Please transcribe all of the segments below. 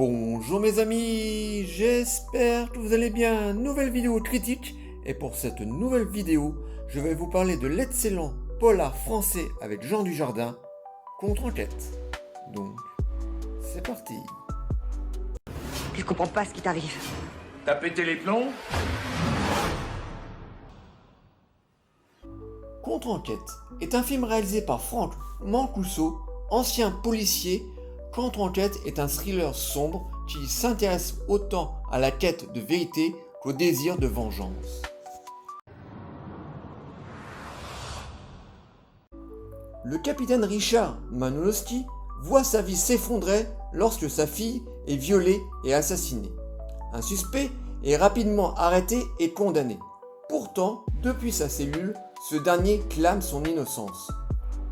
Bonjour mes amis, j'espère que vous allez bien. Nouvelle vidéo critique, et pour cette nouvelle vidéo, je vais vous parler de l'excellent polar français avec Jean Dujardin, Contre-enquête. Donc, c'est parti. Je comprends pas ce qui t'arrive. T'as pété les plombs? Contre-enquête est un film réalisé par Franck Mancuso, ancien policier. Contre-enquête est un thriller sombre qui s'intéresse autant à la quête de vérité qu'au désir de vengeance. Le capitaine Richard Manolowski voit sa vie s'effondrer lorsque sa fille est violée et assassinée. Un suspect est rapidement arrêté et condamné. Pourtant, depuis sa cellule, ce dernier clame son innocence.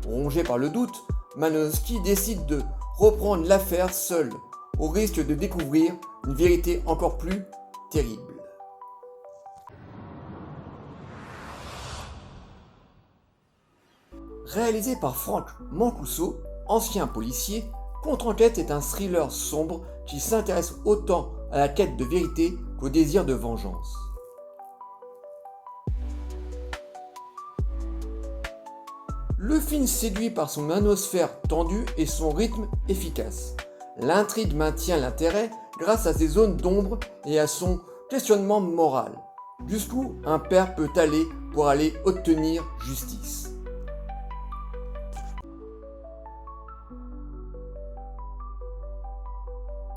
Rongé par le doute, Manolowski décide de reprendre l'affaire seul, au risque de découvrir une vérité encore plus terrible. Réalisé par Franck Mancuso, ancien policier, Contre-enquête est un thriller sombre qui s'intéresse autant à la quête de vérité qu'au désir de vengeance. Le film séduit par son atmosphère tendue et son rythme efficace. L'intrigue maintient l'intérêt grâce à ses zones d'ombre et à son questionnement moral. Jusqu'où un père peut aller pour aller obtenir justice.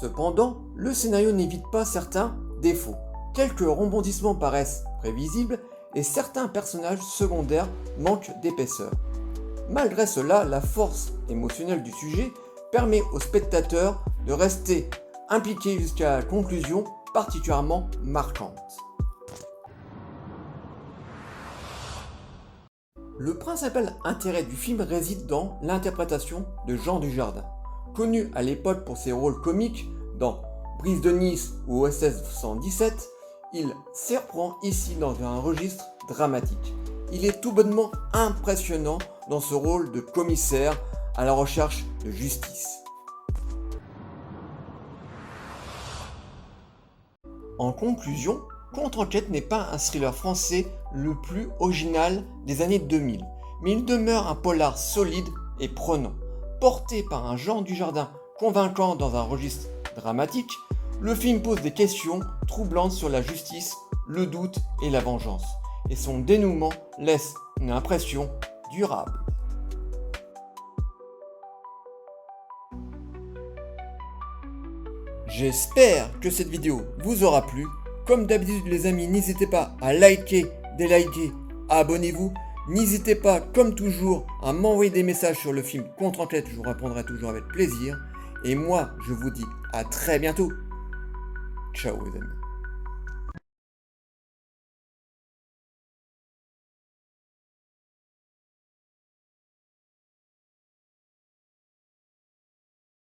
Cependant, le scénario n'évite pas certains défauts. Quelques rebondissements paraissent prévisibles et certains personnages secondaires manquent d'épaisseur. Malgré cela, la force émotionnelle du sujet permet au spectateur de rester impliqué jusqu'à la conclusion particulièrement marquante. Le principal intérêt du film réside dans l'interprétation de Jean Dujardin. Connu à l'époque pour ses rôles comiques dans Brise de Nice ou OSS 117, il s'y reprend ici dans un registre dramatique. Il est tout bonnement impressionnant dans ce rôle de commissaire à la recherche de justice. En conclusion, Contre-enquête n'est pas un thriller français le plus original des années 2000, mais il demeure un polar solide et prenant. Porté par un Jean Dujardin convaincant dans un registre dramatique, le film pose des questions troublantes sur la justice, le doute et la vengeance, et son dénouement laisse une impression durable. J'espère que cette vidéo vous aura plu. Comme d'habitude les amis, n'hésitez pas à liker, déliker, abonnez-vous. N'hésitez pas, comme toujours, à m'envoyer des messages sur le film Contre-enquête, je vous répondrai toujours avec plaisir. Et moi, je vous dis à très bientôt. Ciao les amis.